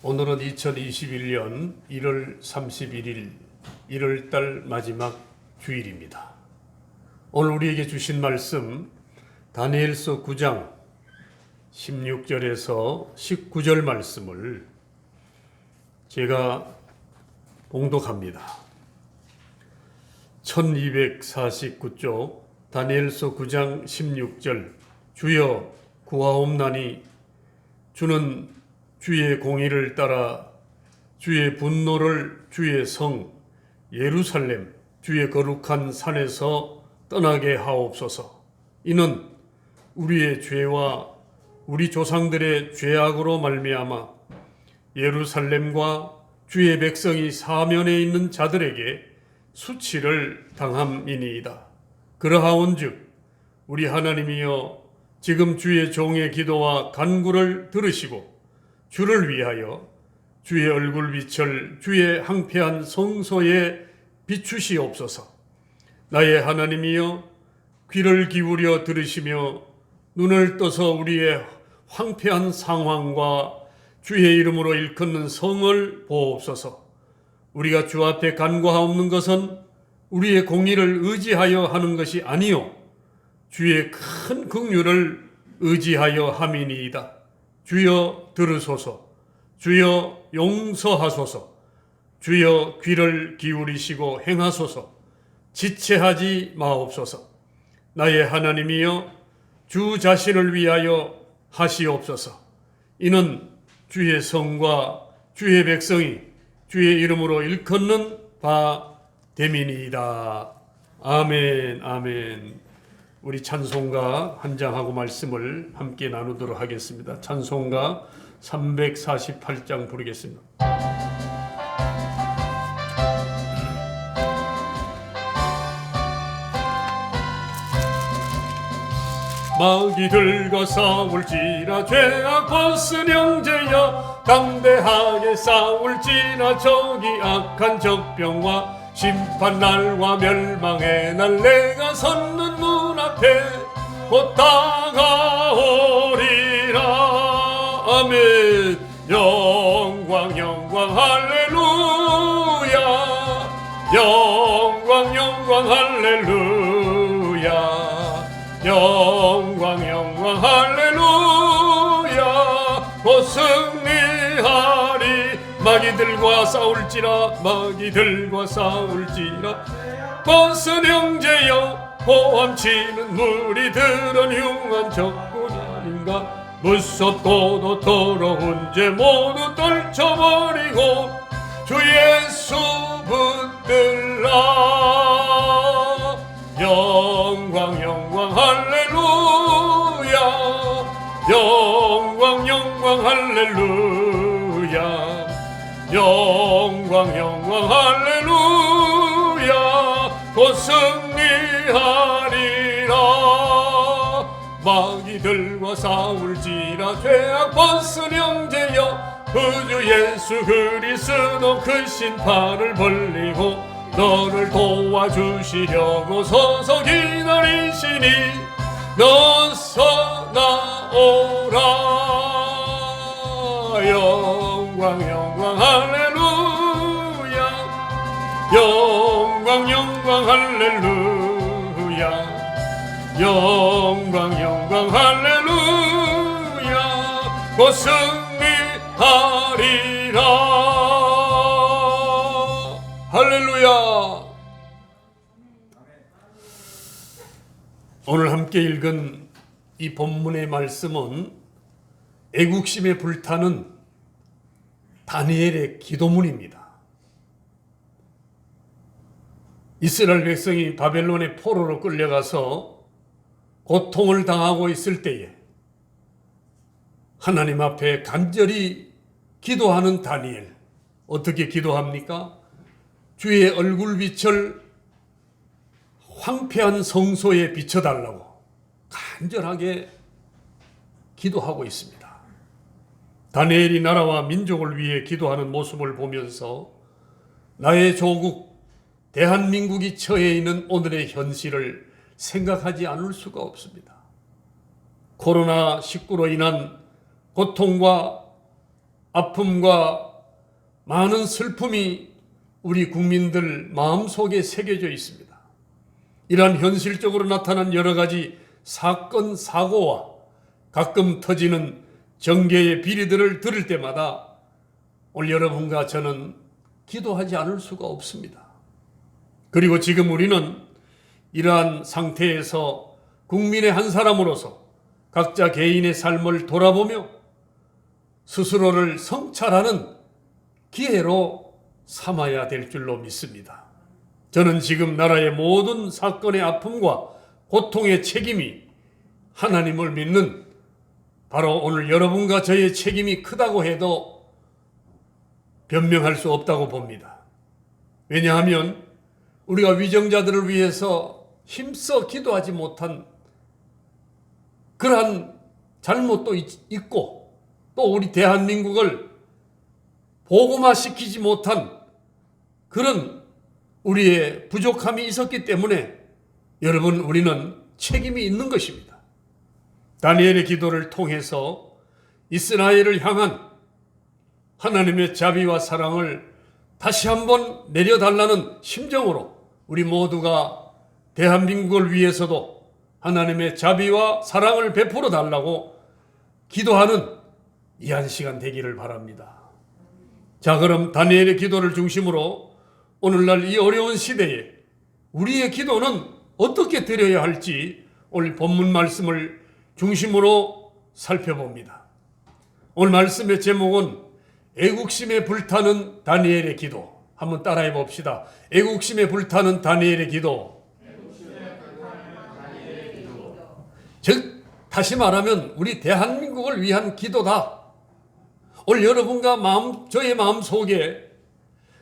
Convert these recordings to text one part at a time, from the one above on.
오늘은 2021년 1월 31일 1월달 마지막 주일입니다. 오늘 우리에게 주신 말씀 다니엘서 9장 16절에서 19절 말씀을 제가 봉독합니다. 1249쪽 다니엘서 9장 16절 주여 구하옵나니 주는 주의 공의를 따라 주의 분노를 주의 성 예루살렘 주의 거룩한 산에서 떠나게 하옵소서. 이는 우리의 죄와 우리 조상들의 죄악으로 말미암아 예루살렘과 주의 백성이 사면에 있는 자들에게 수치를 당함이니이다. 그러하온즉 우리 하나님이여 지금 주의 종의 기도와 간구를 들으시고 주를 위하여 주의 얼굴빛을 주의 황폐한 성소에 비추시옵소서. 나의 하나님이여 귀를 기울여 들으시며 눈을 떠서 우리의 황폐한 상황과 주의 이름으로 일컫는 성을 보옵소서. 우리가 주 앞에 간구하옵는 것은 우리의 공의를 의지하여 하는 것이 아니요 주의 큰 긍휼을 의지하여 함이니이다. 주여 들으소서. 주여 용서하소서. 주여 귀를 기울이시고 행하소서. 지체하지 마옵소서. 나의 하나님이여 주 자신을 위하여 하시옵소서. 이는 주의 성과 주의 백성이 주의 이름으로 일컫는 바 됨이니이다. 아멘, 아멘. 우리 찬송가 한 장하고 말씀을 함께 나누도록 하겠습니다. 찬송가 348장 부르겠습니다. 마귀들과 싸울지라 죄악 벗은 형제여 담대하게 싸울지라 저기 악한 적병과 심판날과 멸망의 날 내가 섰는 문 앞에 곧 다가오리라. 아멘. 영광 영광 할렐루야. 영광 영광 할렐루야. 영광 영광 할렐루야. 곧 승리하리. 마귀들과 싸울지라 마귀들과 싸울지라 벗은 형제여 호함치는 무리들은 흉한 적군 아닌가. 무섭고도 더러운 죄 모두 떨쳐버리고 주 예수 붙들라. 영광 영광 할렐루야. 영광 영광 할렐루야. 영광 영광 할렐루야. 곧 승리하리라. 마귀들과 싸울지라 죄악 벗은 형제여 그 주 예수 그리스도 그 심판을 벌리고 너를 도와주시려고 서서 기다리시니 너서 나오라. 영광 영광 할렐루야. 영광 영광 할렐루야. 영광 영광 할렐루야. 곧 승리하리라. 할렐루야. 오늘 함께 읽은 이 본문의 말씀은 애국심에 불타는 다니엘의 기도문입니다. 이스라엘 백성이 바벨론의 포로로 끌려가서 고통을 당하고 있을 때에 하나님 앞에 간절히 기도하는 다니엘. 어떻게 기도합니까? 주의 얼굴빛을 황폐한 성소에 비춰달라고 간절하게 기도하고 있습니다. 다니엘이 나라와 민족을 위해 기도하는 모습을 보면서 나의 조국 대한민국이 처해 있는 오늘의 현실을 생각하지 않을 수가 없습니다. 코로나19로 인한 고통과 아픔과 많은 슬픔이 우리 국민들 마음속에 새겨져 있습니다. 이러한 현실적으로 나타난 여러 가지 사건, 사고와 가끔 터지는 정계의 비리들을 들을 때마다 오늘 여러분과 저는 기도하지 않을 수가 없습니다. 그리고 지금 우리는 이러한 상태에서 국민의 한 사람으로서 각자 개인의 삶을 돌아보며 스스로를 성찰하는 기회로 삼아야 될 줄로 믿습니다. 저는 지금 나라의 모든 사건의 아픔과 고통의 책임이 하나님을 믿는 바로 오늘 여러분과 저의 책임이 크다고 해도 변명할 수 없다고 봅니다. 왜냐하면 우리가 위정자들을 위해서 힘써 기도하지 못한 그러한 잘못도 있고 또 우리 대한민국을 복음화시키지 못한 그런 우리의 부족함이 있었기 때문에 여러분 우리는 책임이 있는 것입니다. 다니엘의 기도를 통해서 이스라엘을 향한 하나님의 자비와 사랑을 다시 한번 내려달라는 심정으로 우리 모두가 대한민국을 위해서도 하나님의 자비와 사랑을 베풀어 달라고 기도하는 이 한 시간 되기를 바랍니다. 자, 그럼 다니엘의 기도를 중심으로 오늘날 이 어려운 시대에 우리의 기도는 어떻게 드려야 할지 오늘 본문 말씀을 중심으로 살펴봅니다. 오늘 말씀의 제목은 애국심에 불타는 다니엘의 기도. 한번 따라해 봅시다. 애국심에 불타는 다니엘의 기도. 즉 다시 말하면 우리 대한민국을 위한 기도다. 오늘 여러분과 저의 마음 속에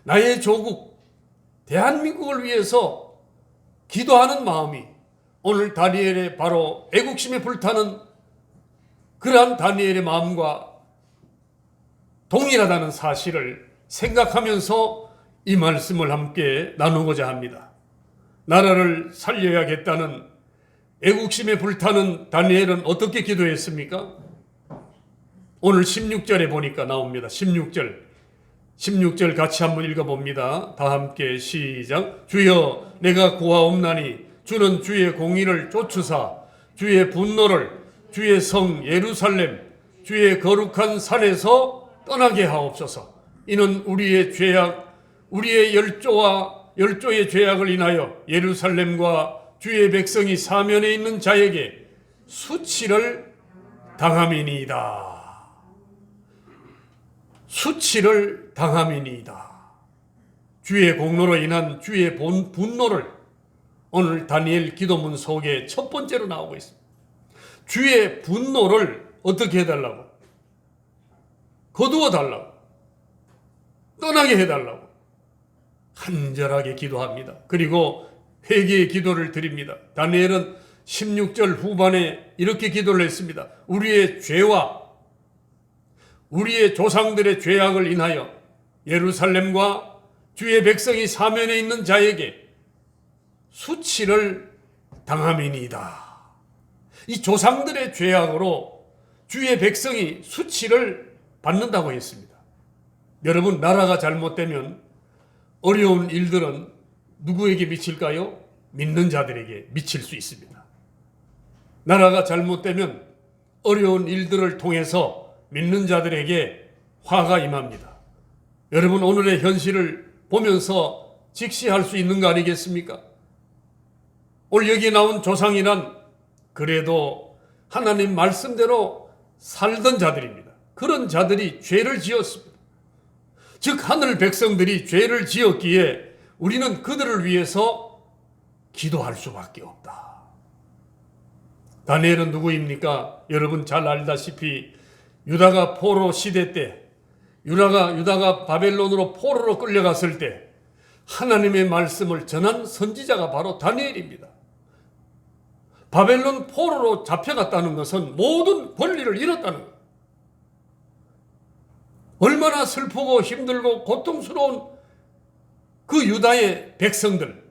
나의 조국 대한민국을 위해서 기도하는 마음이 오늘 다니엘의 바로 애국심에 불타는 그러한 다니엘의 마음과 동일하다는 사실을 생각하면서 이 말씀을 함께 나누고자 합니다. 나라를 살려야겠다는 애국심에 불타는 다니엘은 어떻게 기도했습니까? 오늘 16절에 보니까 나옵니다. 16절 같이 한번 읽어봅니다. 다 함께 시작. 주여 내가 구하옵나니 주는 주의 공의를 쫓으사 주의 분노를 주의 성 예루살렘 주의 거룩한 산에서 떠나게 하옵소서. 이는 우리의 죄악 우리의 열조의 죄악을 인하여 예루살렘과 주의 백성이 사면에 있는 자에게 수치를 당함이니이다. 수치를 당함이니이다. 주의 공로로 인한 주의 분노를 오늘 다니엘 기도문 속에 첫 번째로 나오고 있습니다. 주의 분노를 어떻게 해달라고? 거두어 달라고. 떠나게 해달라고. 간절하게 기도합니다. 그리고 회개의 기도를 드립니다. 다니엘은 16절 후반에 이렇게 기도를 했습니다. 우리의 죄와 우리의 조상들의 죄악을 인하여 예루살렘과 주의 백성이 사면에 있는 자에게 수치를 당함이니이다. 이 조상들의 죄악으로 주의 백성이 수치를 받는다고 했습니다. 여러분, 나라가 잘못되면 어려운 일들은 누구에게 미칠까요? 믿는 자들에게 미칠 수 있습니다. 나라가 잘못되면 어려운 일들을 통해서 믿는 자들에게 화가 임합니다. 여러분, 오늘의 현실을 보면서 직시할 수 있는 거 아니겠습니까? 오늘 여기 나온 조상이란 그래도 하나님 말씀대로 살던 자들입니다. 그런 자들이 죄를 지었습니다. 즉 하늘 백성들이 죄를 지었기에 우리는 그들을 위해서 기도할 수밖에 없다. 다니엘은 누구입니까? 여러분 잘 알다시피 유다가 포로 시대 때 유다가 바벨론으로 포로로 끌려갔을 때 하나님의 말씀을 전한 선지자가 바로 다니엘입니다. 바벨론 포로로 잡혀갔다는 것은 모든 권리를 잃었다는 것. 얼마나 슬프고 힘들고 고통스러운 그 유다의 백성들,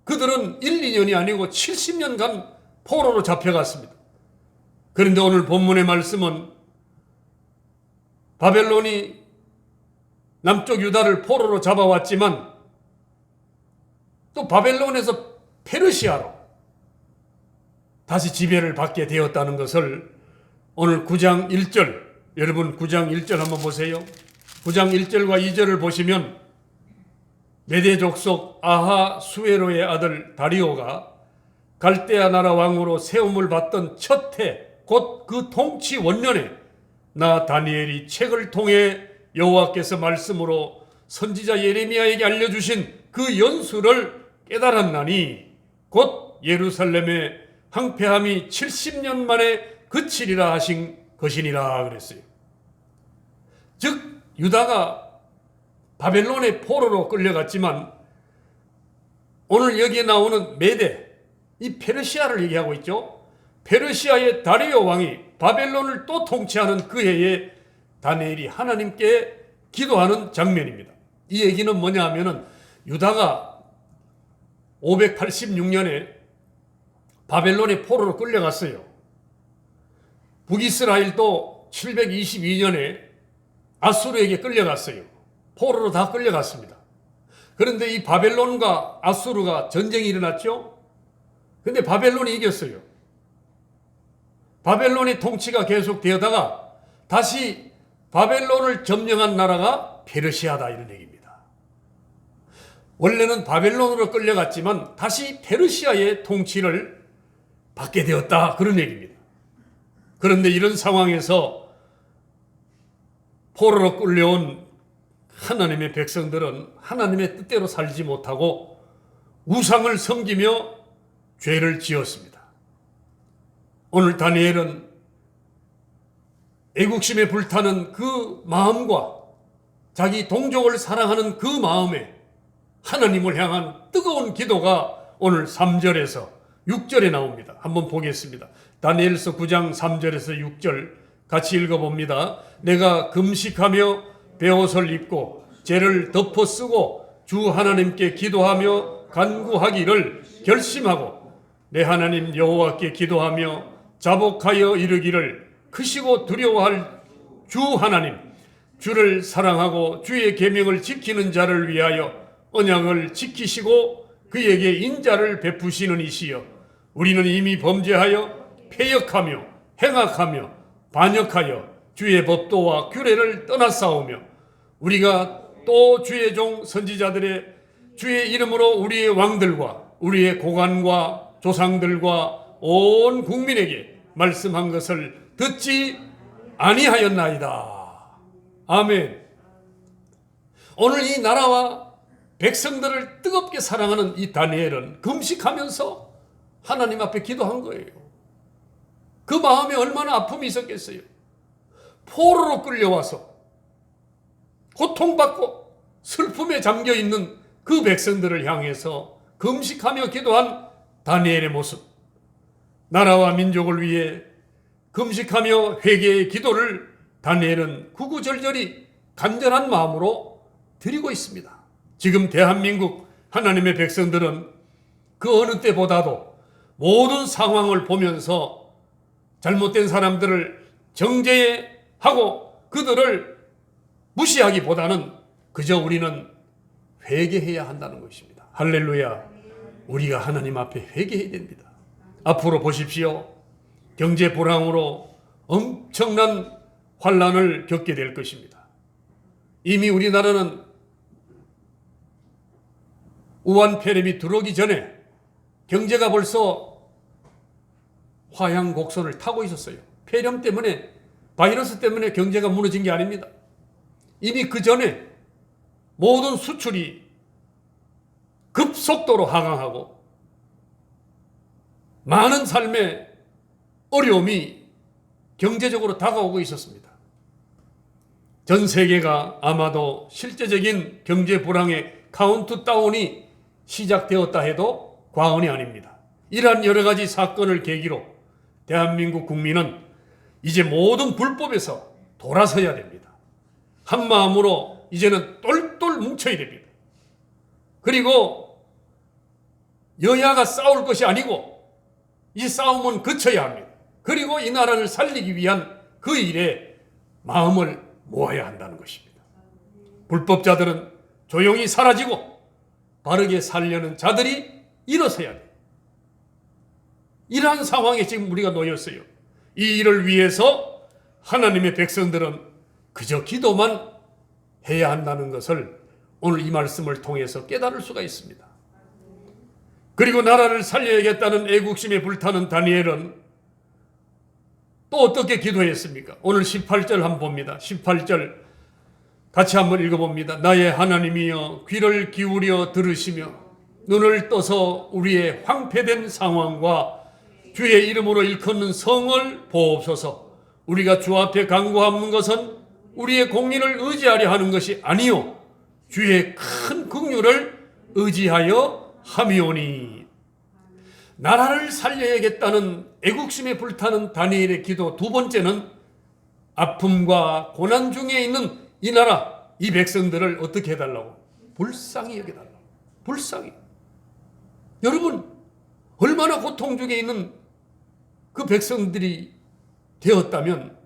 그들은 1, 2년이 아니고 70년간 포로로 잡혀갔습니다. 그런데 오늘 본문의 말씀은 바벨론이 남쪽 유다를 포로로 잡아왔지만 또 바벨론에서 페르시아로 다시 지배를 받게 되었다는 것을 오늘 9장 1절, 여러분 9장 1절 한번 보세요. 9장 1절과 2절을 보시면 메대 족속 아하수에로의 아들 다리오가 갈대아 나라 왕으로 세움을 받던 첫 해, 곧 그 통치 원년에 나 다니엘이 책을 통해 여호와께서 말씀으로 선지자 예레미야에게 알려주신 그 연수를 깨달았나니 곧 예루살렘의 황폐함이 70년 만에 그치리라 하신 것이니라 그랬어요. 즉 유다가 바벨론의 포로로 끌려갔지만 오늘 여기에 나오는 메대, 이 페르시아를 얘기하고 있죠. 페르시아의 다리오 왕이 바벨론을 또 통치하는 그 해에 다니엘이 하나님께 기도하는 장면입니다. 이 얘기는 뭐냐 하면은 유다가 586년에 바벨론의 포로로 끌려갔어요. 북이스라엘도 722년에 아수르에게 끌려갔어요. 포로로 다 끌려갔습니다. 그런데 이 바벨론과 아수르가 전쟁이 일어났죠. 근데 바벨론이 이겼어요. 바벨론의 통치가 계속되다가 다시 바벨론을 점령한 나라가 페르시아다 이런 얘기입니다. 원래는 바벨론으로 끌려갔지만 다시 페르시아의 통치를 받게 되었다 그런 얘기입니다. 그런데 이런 상황에서 포로로 끌려온 하나님의 백성들은 하나님의 뜻대로 살지 못하고 우상을 섬기며 죄를 지었습니다. 오늘 다니엘은 애국심에 불타는 그 마음과 자기 동족을 사랑하는 그 마음에 하나님을 향한 뜨거운 기도가 오늘 3절에서 6절에 나옵니다. 한번 보겠습니다. 다니엘서 9장 3절에서 6절 같이 읽어봅니다. 내가 금식하며 베옷을 입고 죄를 덮어 쓰고 주 하나님께 기도하며 간구하기를 결심하고 내 하나님 여호와께 기도하며 자복하여 이르기를 크시고 두려워할 주 하나님, 주를 사랑하고 주의 계명을 지키는 자를 위하여 언약을 지키시고 그에게 인자를 베푸시는 이시여 우리는 이미 범죄하여 패역하며 행악하며 반역하여 주의 법도와 규례를 떠나싸우며 우리가 또 주의 종 선지자들의 주의 이름으로 우리의 왕들과 우리의 고관과 조상들과 온 국민에게 말씀한 것을 듣지 아니하였나이다. 아멘. 오늘 이 나라와 백성들을 뜨겁게 사랑하는 이 다니엘은 금식하면서 하나님 앞에 기도한 거예요. 그 마음에 얼마나 아픔이 있었겠어요. 포로로 끌려와서 고통받고 슬픔에 잠겨있는 그 백성들을 향해서 금식하며 기도한 다니엘의 모습. 나라와 민족을 위해 금식하며 회개의 기도를 다니엘은 구구절절히 간절한 마음으로 드리고 있습니다. 지금 대한민국 하나님의 백성들은 그 어느 때보다도 모든 상황을 보면서 잘못된 사람들을 정죄하고 그들을 무시하기보다는 그저 우리는 회개해야 한다는 것입니다. 할렐루야. 우리가 하나님 앞에 회개해야 됩니다. 앞으로 보십시오. 경제 불황으로 엄청난 환란을 겪게 될 것입니다. 이미 우리나라는 우한폐렴이 들어오기 전에 경제가 벌써 화양곡선을 타고 있었어요. 폐렴 때문에, 바이러스 때문에 경제가 무너진 게 아닙니다. 이미 그 전에 모든 수출이 급속도로 하강하고 많은 삶의 어려움이 경제적으로 다가오고 있었습니다. 전 세계가 아마도 실제적인 경제 불황의 카운트다운이 시작되었다 해도 과언이 아닙니다. 이러한 여러 가지 사건을 계기로 대한민국 국민은 이제 모든 불법에서 돌아서야 됩니다. 한 마음으로 이제는 똘똘 뭉쳐야 됩니다. 그리고 여야가 싸울 것이 아니고 이 싸움은 그쳐야 합니다. 그리고 이 나라를 살리기 위한 그 일에 마음을 모아야 한다는 것입니다. 불법자들은 조용히 사라지고 바르게 살려는 자들이 일어서야 돼요. 이러한 상황에 지금 우리가 놓였어요. 이 일을 위해서 하나님의 백성들은 그저 기도만 해야 한다는 것을 오늘 이 말씀을 통해서 깨달을 수가 있습니다. 그리고 나라를 살려야겠다는 애국심에 불타는 다니엘은 또 어떻게 기도했습니까? 오늘 18절 한번 봅니다. 18절 같이 한번 읽어봅니다. 나의 하나님이여 귀를 기울여 들으시며 눈을 떠서 우리의 황폐된 상황과 주의 이름으로 일컫는 성을 보옵소서. 우리가 주 앞에 간구하는 것은 우리의 공의를 의지하려 하는 것이 아니요 주의 큰 긍휼을 의지하여 함이오니. 나라를 살려야겠다는 애국심에 불타는 다니엘의 기도 두 번째는 아픔과 고난 중에 있는 이 나라, 이 백성들을 어떻게 해달라고? 불쌍히 여겨달라고. 불쌍히. 여러분, 얼마나 고통 중에 있는 그 백성들이 되었다면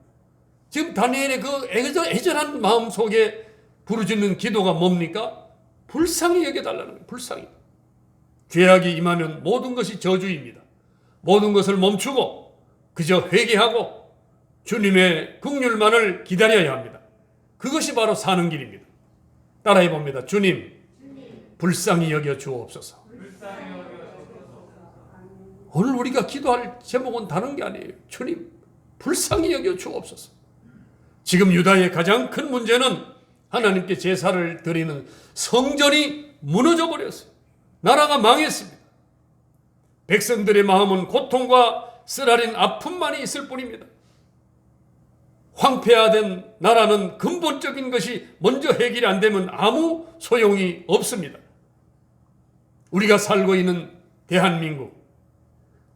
지금 다니엘의 그 애절한 마음 속에 부르짖는 기도가 뭡니까? 불쌍히 여겨달라는 거예요. 불쌍히. 죄악이 임하면 모든 것이 저주입니다. 모든 것을 멈추고 그저 회개하고 주님의 긍휼만을 기다려야 합니다. 그것이 바로 사는 길입니다. 따라해 봅니다. 주님, 불쌍히 여겨 주옵소서. 오늘 우리가 기도할 제목은 다른 게 아니에요. 주님, 불쌍히 여겨 주옵소서. 지금 유다의 가장 큰 문제는 하나님께 제사를 드리는 성전이 무너져 버렸어요. 나라가 망했습니다. 백성들의 마음은 고통과 쓰라린 아픔만이 있을 뿐입니다. 황폐화된 나라는 근본적인 것이 먼저 해결이 안 되면 아무 소용이 없습니다. 우리가 살고 있는 대한민국,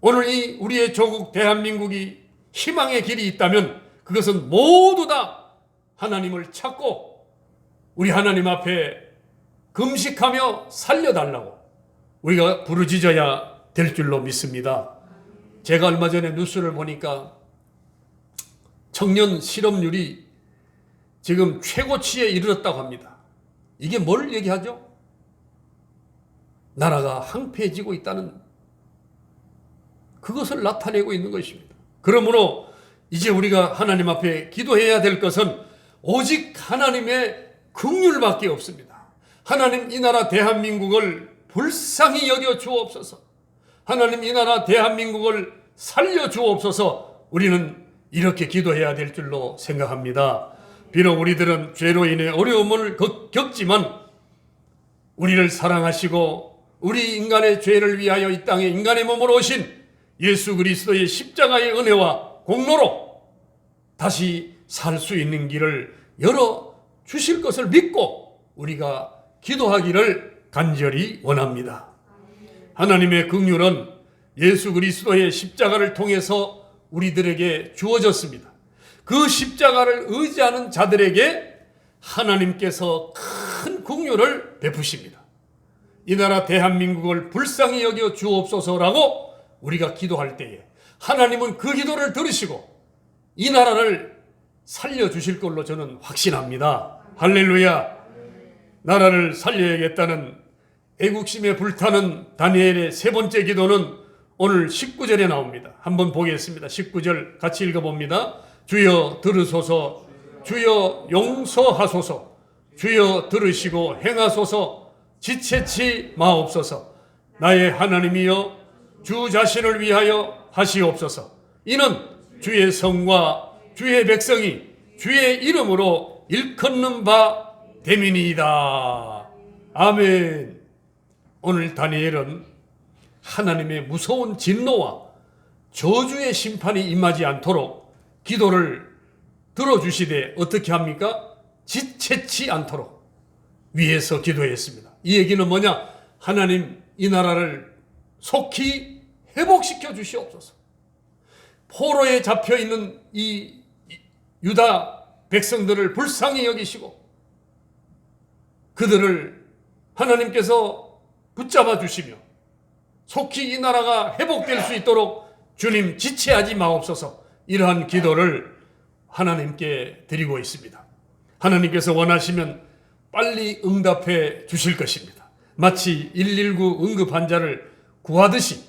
오늘 이 우리의 조국 대한민국이 희망의 길이 있다면 그것은 모두 다 하나님을 찾고 우리 하나님 앞에 금식하며 살려달라고 우리가 부르짖어야 될 줄로 믿습니다. 제가 얼마 전에 뉴스를 보니까 청년 실업률이 지금 최고치에 이르렀다고 합니다. 이게 뭘 얘기하죠? 나라가 황폐해지고 있다는 그것을 나타내고 있는 것입니다. 그러므로 이제 우리가 하나님 앞에 기도해야 될 것은 오직 하나님의 긍휼밖에 없습니다. 하나님, 이 나라 대한민국을 불쌍히 여겨 주옵소서. 하나님, 이 나라 대한민국을 살려 주옵소서. 우리는 이렇게 기도해야 될 줄로 생각합니다. 비록 우리들은 죄로 인해 어려움을 겪지만 우리를 사랑하시고 우리 인간의 죄를 위하여 이 땅에 인간의 몸으로 오신 예수 그리스도의 십자가의 은혜와 공로로 다시 살 수 있는 길을 열어 주실 것을 믿고 우리가 기도하기를 간절히 원합니다. 하나님의 긍휼은 예수 그리스도의 십자가를 통해서 우리들에게 주어졌습니다. 그 십자가를 의지하는 자들에게 하나님께서 큰 긍휼을 베푸십니다. 이 나라 대한민국을 불쌍히 여겨 주옵소서라고 우리가 기도할 때에 하나님은 그 기도를 들으시고 이 나라를 살려주실 걸로 저는 확신합니다. 할렐루야. 나라를 살려야겠다는 애국심에 불타는 다니엘의 세 번째 기도는 오늘 19절에 나옵니다. 한번 보겠습니다. 19절 같이 읽어봅니다. 주여 들으소서, 주여 용서하소서, 주여 들으시고 행하소서, 지체치 마옵소서. 나의 하나님이여 주 자신을 위하여 하시옵소서. 이는 주의 성과 주의 백성이 주의 이름으로 일컫는 바 됨이니이다. 아멘. 오늘 다니엘은 하나님의 무서운 진노와 저주의 심판이 임하지 않도록 기도를 들어주시되 어떻게 합니까? 지체치 않도록 위에서 기도했습니다. 이 얘기는 뭐냐? 하나님, 이 나라를 속히 회복시켜 주시옵소서. 포로에 잡혀있는 이 유다 백성들을 불쌍히 여기시고 그들을 하나님께서 붙잡아 주시며 속히 이 나라가 회복될 수 있도록 주님 지체하지 마옵소서. 이러한 기도를 하나님께 드리고 있습니다. 하나님께서 원하시면 빨리 응답해 주실 것입니다. 마치 119 응급 환자를 구하듯이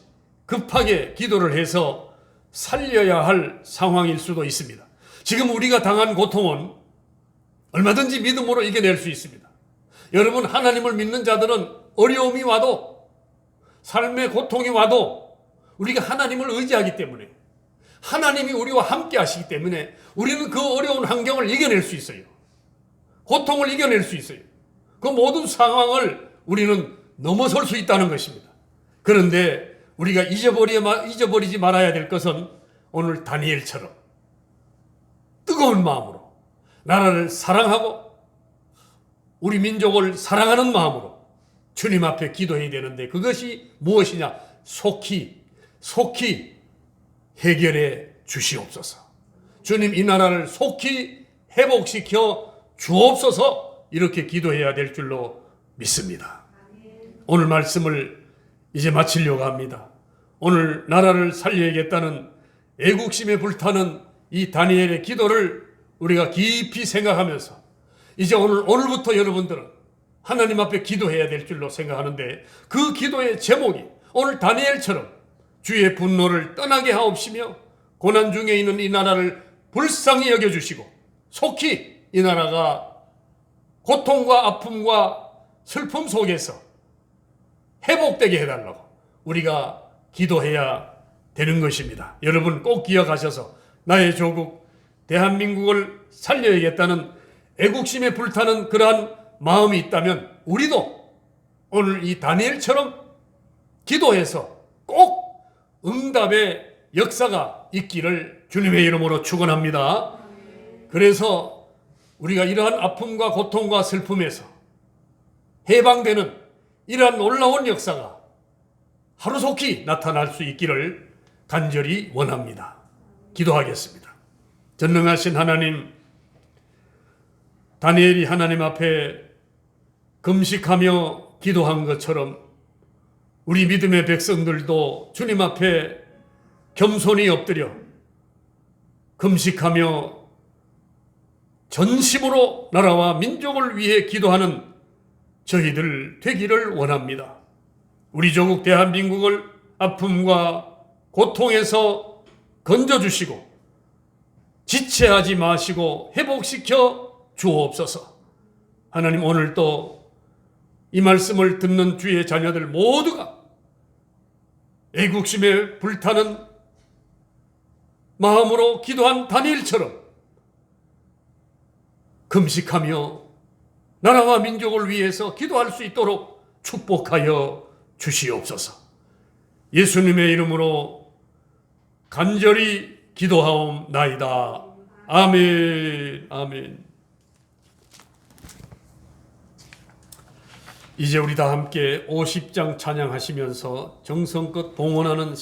급하게 기도를 해서 살려야 할 상황일 수도 있습니다. 지금 우리가 당한 고통은 얼마든지 믿음으로 이겨낼 수 있습니다. 여러분, 하나님을 믿는 자들은 어려움이 와도, 삶의 고통이 와도 우리가 하나님을 의지하기 때문에, 하나님이 우리와 함께 하시기 때문에 우리는 그 어려운 환경을 이겨낼 수 있어요. 고통을 이겨낼 수 있어요. 그 모든 상황을 우리는 넘어설 수 있다는 것입니다. 그런데 우리가 잊어버리지 말아야 될 것은 오늘 다니엘처럼 뜨거운 마음으로 나라를 사랑하고 우리 민족을 사랑하는 마음으로 주님 앞에 기도해야 되는데, 그것이 무엇이냐? 속히 해결해 주시옵소서. 주님, 이 나라를 속히 회복시켜 주옵소서. 이렇게 기도해야 될 줄로 믿습니다. 오늘 말씀을 이제 마치려고 합니다. 오늘 나라를 살려야겠다는 애국심에 불타는 이 다니엘의 기도를 우리가 깊이 생각하면서 이제 오늘부터 여러분들은 하나님 앞에 기도해야 될 줄로 생각하는데, 그 기도의 제목이 오늘 다니엘처럼 주의 분노를 떠나게 하옵시며 고난 중에 있는 이 나라를 불쌍히 여겨주시고 속히 이 나라가 고통과 아픔과 슬픔 속에서 회복되게 해달라고 우리가 기도해야 되는 것입니다. 여러분 꼭 기억하셔서 나의 조국 대한민국을 살려야겠다는 애국심에 불타는 그러한 마음이 있다면 우리도 오늘 이 다니엘처럼 기도해서 꼭 응답의 역사가 있기를 주님의 이름으로 축원합니다. 그래서 우리가 이러한 아픔과 고통과 슬픔에서 해방되는 이러한 놀라운 역사가 하루속히 나타날 수 있기를 간절히 원합니다. 기도하겠습니다. 전능하신 하나님, 다니엘이 하나님 앞에 금식하며 기도한 것처럼 우리 믿음의 백성들도 주님 앞에 겸손히 엎드려 금식하며 전심으로 나라와 민족을 위해 기도하는 저희들 되기를 원합니다. 우리 조국 대한민국을 아픔과 고통에서 건져주시고 지체하지 마시고 회복시켜 주옵소서. 하나님, 오늘도 이 말씀을 듣는 주의 자녀들 모두가 애국심에 불타는 마음으로 기도한 다니엘처럼 금식하며 나라와 민족을 위해서 기도할 수 있도록 축복하여 주시옵소서. 예수님의 이름으로 간절히 기도하옵나이다. 아멘. 아멘. 이제 우리 다 함께 50장 찬양하시면서 정성껏 봉헌하는